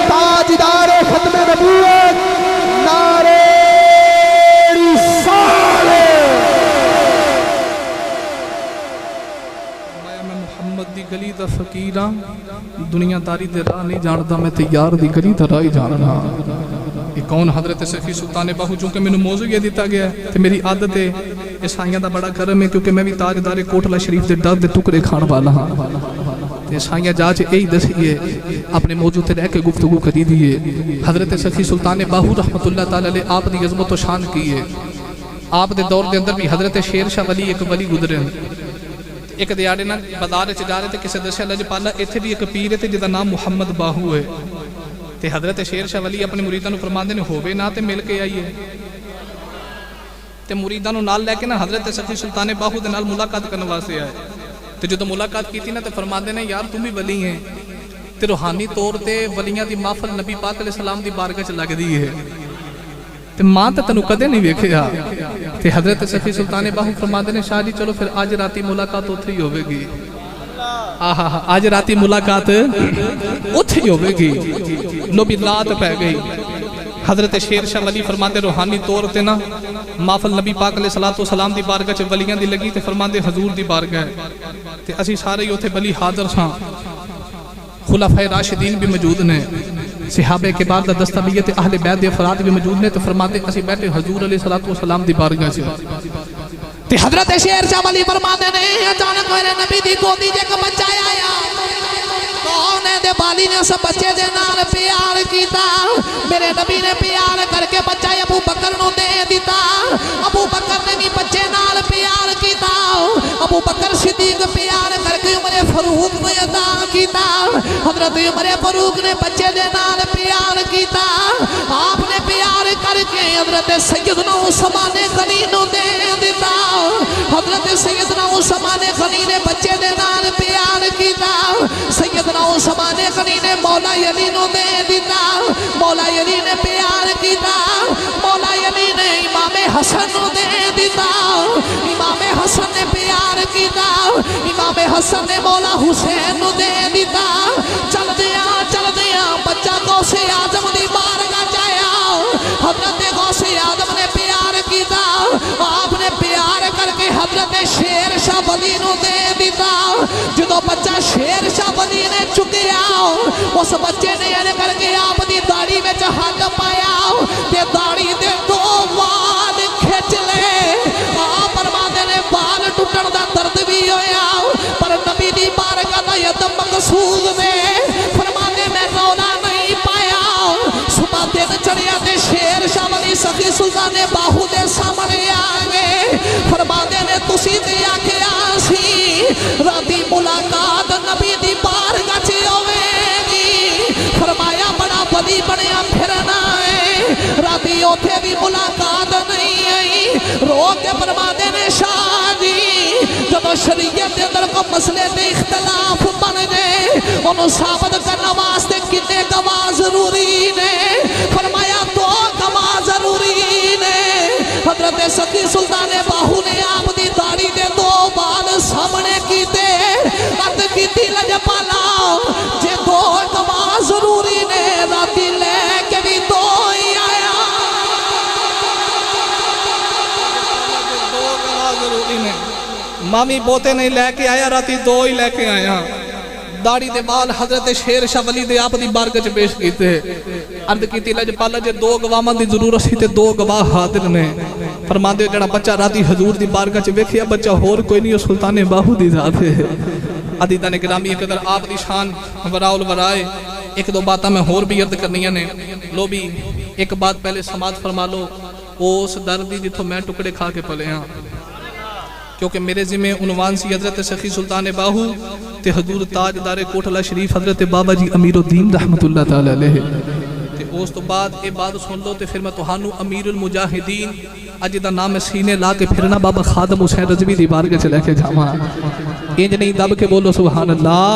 تاجدار ختم نبوت نعرہ دی گلی دا فقیراں دنیا داری دے راہ نہیں جاندا میں تے یار دی گلی دا راہ ہی جاننا یہ کون حضرت سخی سلطان باہو چونکہ میں نے موضوع یہ دیتا گیا ہے تے میری عادت ہے عیسائیاں دا بڑا کرم ہے کیونکہ میں بھی تاجدار کوٹلہ شریف دے ڈر دے ٹکڑے کھان والا ہاں تے عیسائیاں جا چے یہی دسیے اپنے موضوع تے رہ کے گفتگو کری دیئے حضرت سخی سلطان باہو رحمت اللہ تعالی علیہ آپ دی عظمت و شان کی ہے آپ دے دور دے اندر بھی حضرت شیر شاہ ولی ایک ولی گزرے ایک دیاڑے نہ بازار چ جا رہے تھے کسی دسیا لجپالا ایتھے بھی ایک پیر ہے جدا نام محمد باہو ہے تے حضرت شیر شاہ ولی اپنے مریداں نوں فرماندے نے ہووے نہ تے مل کے آئیے تے مریداں نوں نال لے کے نا حضرت سخی سلطان باہو دے نال ملاقات کرنے واسطے آئے تے جدوں ملاقات کیتی نا تے فرماندے نے یار تم بھی ولی ہیں تے روحانی طور تے ولیاں دی محفل نبی پاک علیہ السلام دی بارگاہ چ لگدی ہے تے ماں تے تینوں کدے نہیں ویکھیا تے حضرت سخی سلطان باہو فرماندے نے شاہ جی چلو پھر آج راتی ملاقات اوتھے ہی ہوے گی آج راتی ملاقات اوتھے ہی ہوے گی لو بھی رات پہ گئی حضرت شیر شاہ ولی فرماندے روحانی طور تے نا محفل نبی پاک علیہ السلام دی بارگاہ چ ولیاں دی لگی تے فرماندے حضور دی بارگاہ تے اسی سارے ہی اوتھے ولی حاضر ساں خلفائے راشدین بھی موجود نے صحابہ کبار دا دستہ بیت اہل بیت دے افراد بھی موجود نے تو فرماتے اسی بیٹھے حضور علیہ السلام دی بارگاہ سے تے حضرت شیر شاہ ولی فرماتے نے اچانک میرے نبی دی گودی جے کا بچہ آیا کون ہے دے بالی نے اس بچے دے نال پیار کیتا میرے نبی نے پیار کر کے بچہ ابو بکر نو دے دیتا ابو بکر نے بھی بچے نال پیار کیتا ابو بکر صدیق پیار کر کے عمر فاروق نے عطا کیتا حضرت عمر فاروق نے بچے دے نال پیار کیتا آپ نے پیار کر کے حضرت سیدنا عثمان غنی نو دے دیتا حضرت سیدنا عثمان غنی نے بچے دے نال پیار کیتا سیدنا عثمان غنی نے مولا علی نو دے دیتا مولا علی نے پیار کیتا مولا علی نے امام حسن نو دے دیتا امام حسن نے پیار کیتا امام حسن نے مولا حسین نو دے دیتا چل دیا بچہ غوث اعظم دی بارگاہ جایا حضرت غوث اعظم نے پیار کیتا آپ نے پیار کر کے حضرت شیر شاہ ولی نو دے دیتا جدو بچہ شیر شاہ ولی نے چکیا اس بچے نے یہ کر کے آپ دی داڑھی میں ہاتھ پایا تے داڑھی دے دو وال کھچ لے آپ فرماتے نے بال ٹوٹن دا درد بھی ہویا پر نبی دی بارگاہ دا یہ مقصود نے فرماتے میں رونا نہیں پایا صبح دن چڑھیا تے شیر شاہ ولی سخی سلطان باہو دے سامنے آگے فرماتے نے تسی تے آکے آسی راتی ملاقات نبی دی بارگاہ چ ہوے گی فرمایا بڑا ولی بنیا پھرنا ہے راتی اوتھے بھی ملاقات نہیں آئی رو کے فرماتے نے شاہ جی جب شریعت دے اندر کو مسئلے دے اختلاف بن گئے انہوں ثابت کرنا واسطے کتنے گواہ ضروری نے فرمایا دو گواہ ضروری نے حضرت سخی سلطان باہو نے آپ دی داڑھی دے دو بال سامنے کیتے عرض کیتی لجپالا جے دو گواہ ضروری نے راتی لے کے بھی دو ہی آیا دو گواہ ضروری نے مامی بوتے نہیں لے کے آیا راتی دو ہی لے کے آیا داڑھی دے بال حضرت شیر شاہ ولی دے آپ دی بارگاہ چ پیش کیتے عرض کیتی لجپالا جے دو گواہاں دی ضرورت سی تے دو گواہ حاضر نے فرماندے جڑا بچہ راتی حضور دی بارگاہ چ ویکھیا بچہ ہور کوئی نہیں سلطان باہو دی ذات ہے عزیزان گرامی قدر آپ دی شان وراء الورائے ایک دو باتاں میں ہور بھی عرض کرنیاں نے لو بھی ایک بات پہلے سماعت فرما لو اس درد دی جتھوں میں ٹکڑے کھا کے پلے ہاں کیونکہ میرے ذمہ عنوان سی حضرت سخی سلطان باہو تے حضور تاجدار کوٹلہ شریف حضرت بابا جی امیر الدین رحمت اللہ تعالی علیہ تے اس تو بعد اے بات سن لو تے پھر میں تہانوں امیر المجاہدین اج دا نام سینے لا کے پھرنا بابا خادم حسین رضوی دی بارگاہ چ لے کے جاواں انج نہیں دب کے بولو سبحان اللہ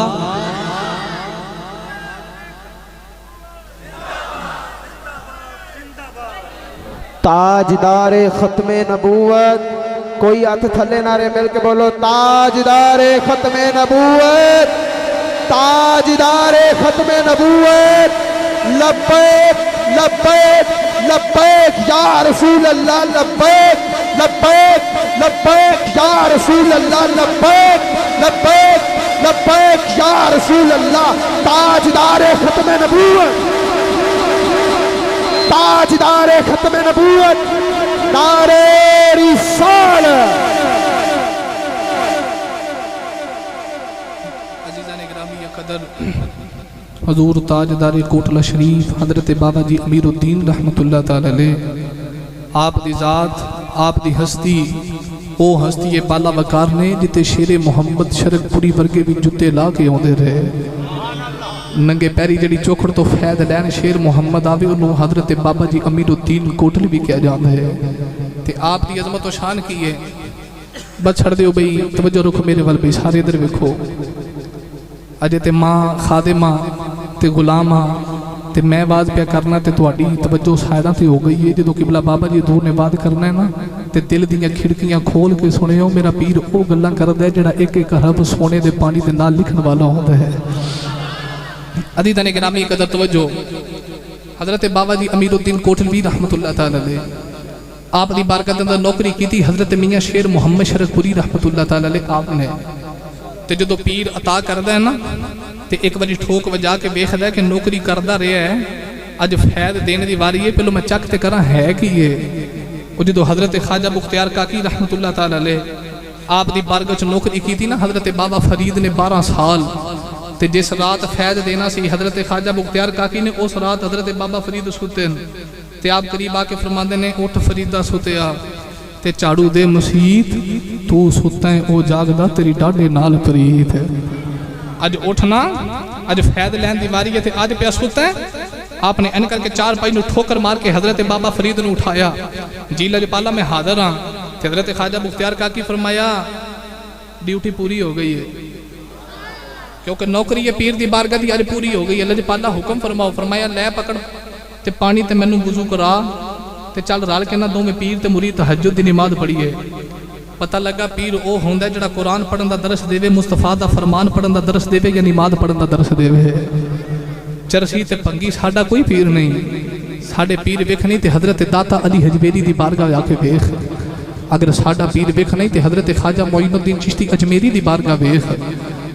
تاجدار ختم نبوت کوئی ہاتھ تھلے نعرے مل کے بولو تاجدار ختم نبوت تاجدار ختم نبوت لبیک لبیک لبیک یا رسول اللہ لبیک لبیک لبیک یا رسول اللہ لبیک لبیک لبیک یا رسول اللہ تاجدار ختم نبوت تاجدار ختم نبوت نعرہ رسالت عزیزان گرامی قدر حضور تاجدار کوٹلہ شریف حضرت بابا جی امیر الدین رحمت اللہ تعالی علیہ آپ دی ذات آپ دی ہستی او ہستی بالا وقار نے جتے شیر محمد شرک پوری ورگے بھی جتے لا کے ہوندے رہے ننگے پیری جڑی چوکھڑ تو فید لین شیر محمد آوے انہوں حضرت بابا جی امیر الدین کوٹلی بھی کیا جاندہ ہے تے آپ دی عظمت و شان کی ہے بس چھڑ دیو بھئی توجہ رکھو میرے وال بھی سارے در وکھو اجے تے ماں خادمہ تے غلامہ تے میں باز پہ کرنا تے تو اڈی توجہ سائدہ تے ہو گئی ہے جدو قبلہ بابا جی دور نے بات کرنا ہے نا تے دل دیاں کھڑکیاں کھول کے سنے ہو میرا پیر او گلاں کر دے جڑا ایک ایک حرف سونے دے پانی دے نال لکھن والا ہوتا ہے عزیزان گرامی قدر توجہ حضرت بابا جی امیر الدین کوٹلوی رحمت اللہ تعالی علیہ آپ دی بارگاہ اندر نوکری کی تھی حضرت میاں شیر محمد شرک پوری رحمت اللہ تعالی علیہ آپ نے تے جدو پیر عطا کردہ ہے نا تے ایک باری ٹھوک وجا کے بیخ ہے کہ نوکری کردہ رہے ہے اج فید دینے دی واری ہے پہلو میں چک تے کرا ہے کہ یہ جدو حضرت خواجہ بختیار کاکی رحمت اللہ تعالی علیہ آپ دی بارگاہ نوکری کی تھی نا حضرت بابا فرید نے 12 سال تے جس رات فید دینا سی حضرت خواجہ بختیار کاکی نے اس رات حضرت بابا فرید ستے تے آپ قریب آکے فرماندے نے اٹھ فریدہ ستیا تے چاڑو دے مسیت تو ستا ہے او جاگدہ تیری ڈاڑے نال پریت ہے اج اٹھنا اج فید لین دیواری ہے تے آج پہ ستا ہے آپ نے ان کر کے 4 پائی نو ٹھوکر مار کے حضرت بابا فرید نے اٹھایا جی لجپالا میں حاضر ہاں تے حضرت خواجہ بختیار کاکی فرمایا ڈیوٹی پوری ہو گئی ہے کیونکہ نوکری پیر دی بارگاہ دی آج پوری ہو گئی اللہ جی پالا حکم فرماؤ فرمایا لے پکڑ تے پانی تے میں نو وضو کرا تے چل رال کے نہ دو میں پیر تے مرید تہجد دی نماز پڑھی ہے پتہ لگا پیر او ہوندہ جڑا قرآن پڑھن دا درس دے وے مصطفیٰ دا فرمان پڑھن دا درس دے وے یا نماز پڑھن دا درس دے وے چرسی تے پنگی ساڑا کوئی پیر نہیں ساڑے پیر ویکھ نہیں تے حضرت داتا علی حجویری دی بارگاہ آکے ویکھ اگر ساڑا پیر ویکھ نہیں تے حضرت خواجہ معین الدین چشتی اجمیری دی بارگاہ ویکھ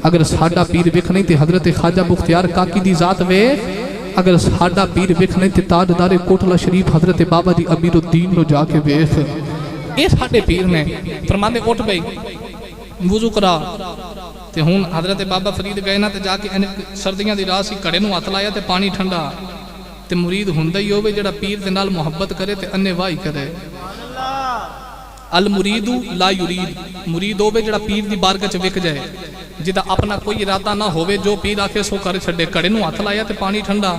اگر ساڑا پیر ویکھ نہیں تے حضرت خواجہ بختیار کاکی دی ذات ویکھ اگر ساڑا پیر ویکھ نہیں تے تاجدار کوٹلہ شریف حضرت بابا جی امیر الدین نو جا کے ویکھ اے ساڑے پیر نے فرماندے اٹھ گئی وضو کرا تے ہون حضرت بابا فرید گئے نا تے جا کے سردیاں دی راہ سی کڑے نو ہاتھ لایا تے پانی ٹھنڈا تے مرید ہوندا ہی ہوے جڑا پیر دے نال محبت کرے تے انے واہی کرے المرید لا یرید مرید ہوے جڑا پیر دی بارگاہ چ وک جائے جدا اپنا کوئی ارادہ نہ ہوے جو پیر آکے سو کر چھڈے کڑے نو ہاتھ لایا تے پانی ٹھنڈا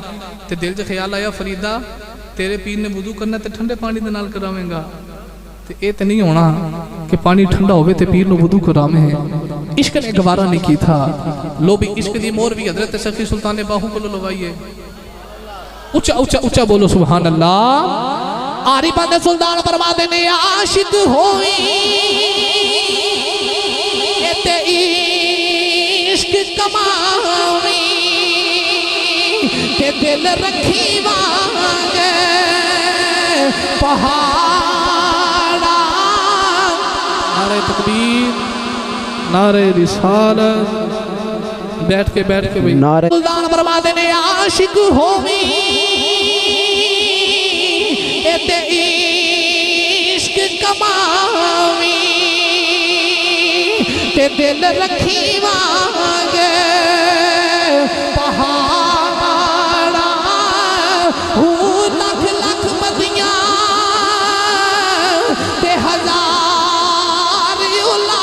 تے دل چ خیال آیا فریدا تیرے پیر نے وضو کرنا تے ٹھنڈے پانی دے نال کراویں گا تے اے تے نہیں ہونا کہ پانی ٹھنڈا ہوے تے پیر نو وضو کراویں عشق نے گوارا نہیں کی تھا لو بھی عشق دی مور بھی حضرت سخی سلطان باہو کو لوائیے اونچا اونچا اونچا بولو سبحان اللہ آری بندے سلطان فرماتے نے عاشق ہوئی تے عشق کماوی تے دل رکھی وانگے پہاڑا نعرہ تکبیر نعرہ رسالت بیٹھ کے بھئی سلطان فرماتے نے عاشق ہوئی تے عشق کماوی تے دل رکھی وانگے پہاڑا لکھ لکھ مدیاں تے ہزار اولا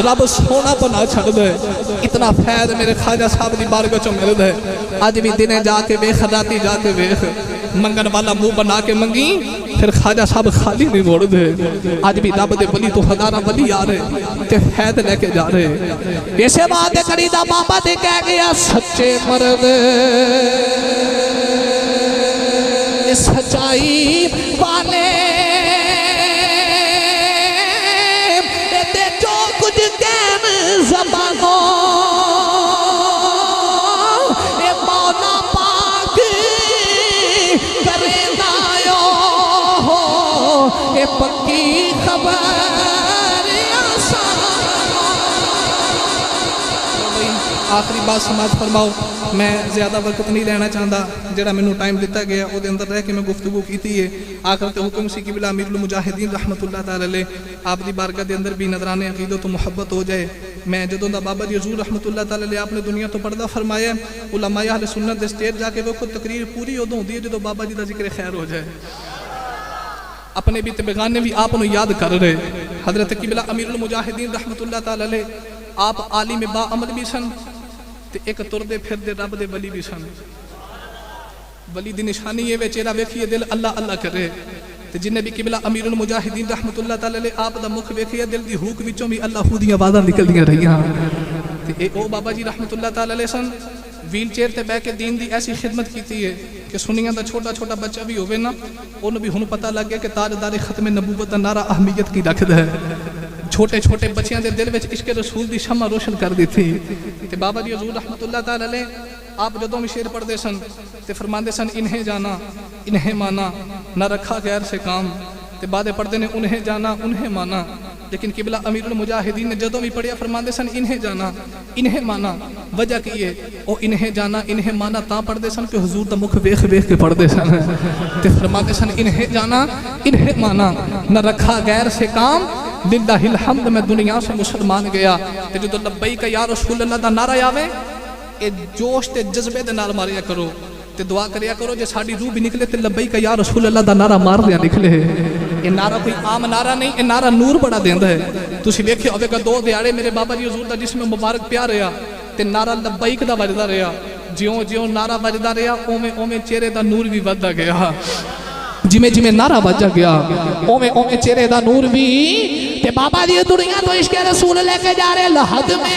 رب سونا بنا چھڑ دے اتنا فیض میرے خواجہ صاحب دی بارگاہ چوں مل دے اج بھی دنے جا کے ویکھ راتی جا کے ویکھ منگن والا منہ بنا کے منگی پھر خواجہ صاحب خالی نہیں موڑ دے اج بھی رب دے ولی تو ہزاراں ولی آ رہے تے فیض لے کے جا رہے اسے بات کری دا بابا تے کہہ گیا سچے مرد سچائی والے تے جو کچھ کہن زبانوں اے مولا پاک کرے دایو اے پکی خبر آخری بات سماعت فرماؤ میں زیادہ وقت نہیں لینا چاہتا جڑا میں ٹائم دیتا گیا وہ دے اندر رہ کے میں گفتگو کیتی ہے آخر تے حکم سی قبلہ امیر المجاہدین رحمت اللہ تعالی علیہ آپ دی بارگاہ دے اندر بھی نظران عقیدت و محبت ہو جائے میں جدوں دا بابا جی حضور رحمت اللہ تعالی علیہ آپ نے دنیا تو پردہ فرمایا علماء اہل سنت دے سٹیج جا کے وہ خود تقریر پوری ادوں ہوندی ہے جدوں بابا جی دا ذکر خیر ہو جائے اپنے بھی تے بیگانے بھی آپ نوں یاد کر رہے حضرت قبلہ امیر المجاہدین رحمت اللہ تعالی علیہ آپ عالم با عمل بھی سن تے ایک تردے پھر دے رب دے ولی بھی سن ولی دی نشانی ہے وے چہرہ ویکھیے دل اللہ اللہ کرے تے جن بھی قبلہ امیر المجاہدین رحمت اللہ تعالی علیہ آپ دا مکھ ویکھیا دل دی ہوک وچوں بھی اللہ خود دی آوازاں نکلدیاں رہیاں تے اے او بابا جی رحمت اللہ تعالی علیہ سن ویل چیئر تے بیٹھ کے دین دی ایسی خدمت کیتی ہے کہ سنیاں دا چھوٹا چھوٹا بچہ بھی ہوے نا اونوں بھی ہن پتہ لگ گیا کہ تاجدار ختم نبوت دا نعرہ اہمیت کی رکھدا ہے چھوٹے چھوٹے بچیاں دے دل وچ عشق رسول دی شمع روشن کر دی تھی تے بابا جی حضور رحمت اللہ تعالی علیہ آپ جدوں بھی شعر پڑھدے سن تے فرماندے سن انہیں جانا انہیں مانا نہ رکھا غیر سے کام تے بعد پڑھدے نے انہیں جانا انہیں مانا لیکن قبلہ امیر المجاہدین نے جدوں بھی پڑھیا فرماندے سن انہیں جانا انہیں مانا وجہ کی ہے او انہیں جانا انہیں مانا تاں پڑھدے سن کہ حضور دا مکھ ویکھ ویکھ کے پڑھدے سن تے فرماندے سن انہیں جانا انہیں مانا نہ رکھا غیر سے کام للہ الحمد میں دنیا سے مسلمان گیا تے جدو لبیک یا رسول اللہ دا نعرہ آوے اے جوش تے جذبے دے نال ماریا کرو تے دعا کریا کرو جے ساڈی روح بھی نکلے تے لبیک یا رسول اللہ دا نعرہ مار دیا نکلے اے نعرہ کوئی عام نعرہ نہیں اے نعرہ نور بڑا دیندا ہے تسی ویکھیا ہوے گا دو دیاڑے میرے بابا جی حضور دا جسم مبارک پیا رہیا تے نعرہ لبیک دا وجدا رہیا جیوں جیوں نعرہ وجدا رہیا اوویں اوویں چہرے دا نور بھی ودا گیا جویں جویں نعرہ وجا گیا اوویں اوویں چہرے دا نور بھی تے بابا جی دنیا تو عشق رسول لے کے جا رہے لحد میں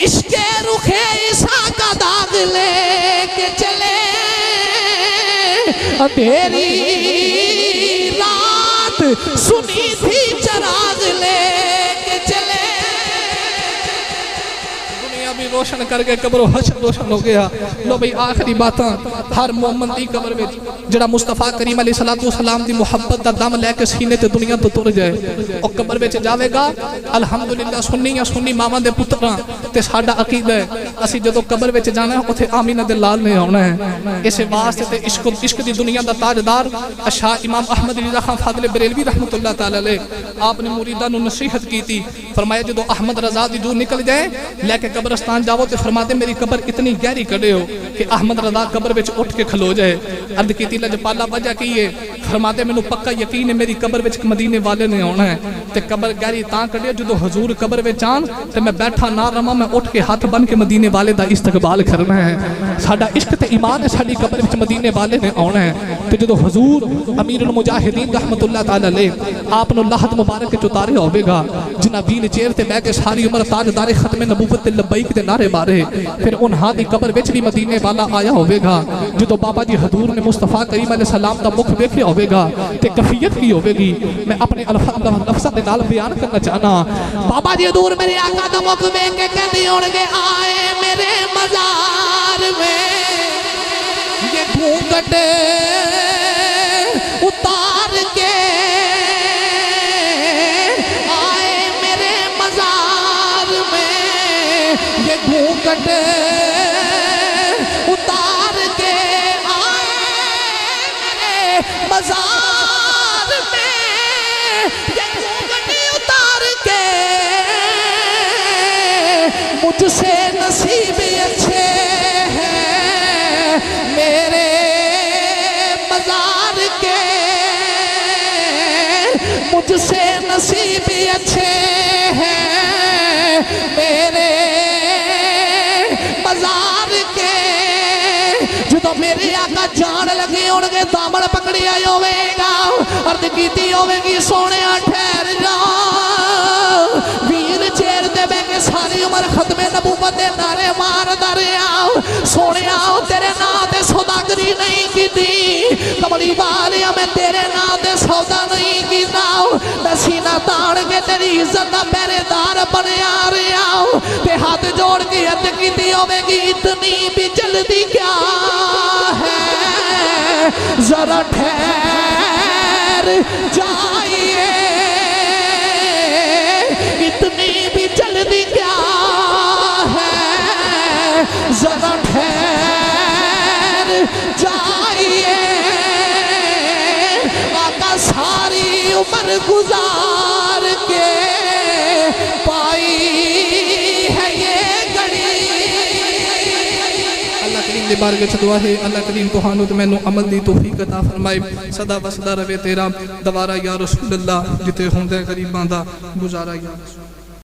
عشق رخ عیسیٰ کا داغ لے کے چلے اندھیری رات سنی تھی چراغ لے کے چلے دنیا بھی روشن کر کے قبر و حشر روشن ہو گیا لو بھئی آخری باتاں ہر مومن دی قبر میں جڑا مصطفیٰ کریم علیہ السلام دی محبت دا دم لے کے سینے تے دنیا تو تر جائے اور قبر میں جاوے گا الحمدللہ سنی یا سنی ماما دے پتراں تے ساڈا عقیدہ ہے اسی جدو قبر میں جانا ہے اوتھے آمینہ دے لال نے ہونا ہے اس واسطے تے عشق دی دنیا دا تاجدار شاہ امام احمد رضا خان فاضل بریلوی رحمت اللہ تعالی علیہ آپ نے مریداں نوں نصیحت کی تھی فرمایا جدو احمد رضا دی جو نکل جائے لے کے قبرستان جاؤ تے فرماتے میری قبر اتنی گہری کڈے ہو کہ احمد رضا قبر وچ اٹھ کے کھلو جائے عرض کیتی لجپالا وجہ کی ہے فرماتے مینوں پکا یقین ہے میری قبر وچ مدینے والے نے آنا ہے تے قبر گہری تاں کڈے جدو حضور قبر وچ آن تے میں بیٹھا نہ رہاں میں اٹھ کے ہاتھ بن کے مدینے والے دا استقبال کرنا ہے ساڈا عشق تے ایمان ہے ساڈی قبر وچ مدینے والے نے آنا ہے تے جدو حضور امیر المجاہدین رحمت اللہ تعالی علیہ آپ نو لحد مبارک وچ اتارے ہوے گا جنہ ویل چیئر تے بیٹھ کے ساری عمر تاجدار ختم نبوت تے لبیک دے نعرے مارے پھر انہاں دی قبر وچ بھی مدینے والا آیا ہوے گا جدو بابا جی حضور نے مصطفیٰ کریم علیہ السلام دا مکھ ویکھیا ہوے گا تے کیفیت کی ہوے گی میں اپنے لفظاں دے نال بیان کرنا چاہنا بابا جی حضور میرے آقا دا مکھ ویکھ کے کہندے ہون گے آئے میرے مزار میں یہ گھونگھٹ اتار کے آئے میرے مزار میں یہ گھونگھٹ اتار کے آئے میرے مزار میں یہ گھونگھٹ اتار کے مجھ سے نصیب اچھے ہیں میرے مزار کے مجھ سے نصیب اچھے ہیں میرے مزار کے جدو میرے آقا جان لگے ان کے دامن پکڑی آئی ہوئے گا عرض کیتی ہوئے گی سونے ٹھہر جا ویر چیر دے بے کے ساری عمر ختم نبوت دے نارے مار دریا سونے آؤ تیرے نام دے صداگری نہیں کی دی کمڑی والیا میں تیرے نام دے سودا نہیں کی داؤ میں سینہ تاڑ کے تیری عزت دا پہرے دار بنے آ رہا ہوں تے ہاتھ جوڑ کے عد کی دی ہوئے گی اتنی بھی جلدی کیا ہے ذرا ٹھہر جائیے اتنی بھی جلدی کیا ہے ذرا ٹھہر جائیے آقا ساری عمر گزار کے پائی ہے یہ گھڑی اللہ کریم دی بارگاہ چ دعا ہے اللہ کریم توہانوں تے مینوں عمل دی توفیق عطا فرمائے صدا وسدا رہے تیرا دوارا یا رسول اللہ جتے ہوندے غریباں دا گزارا یا رسول اللہ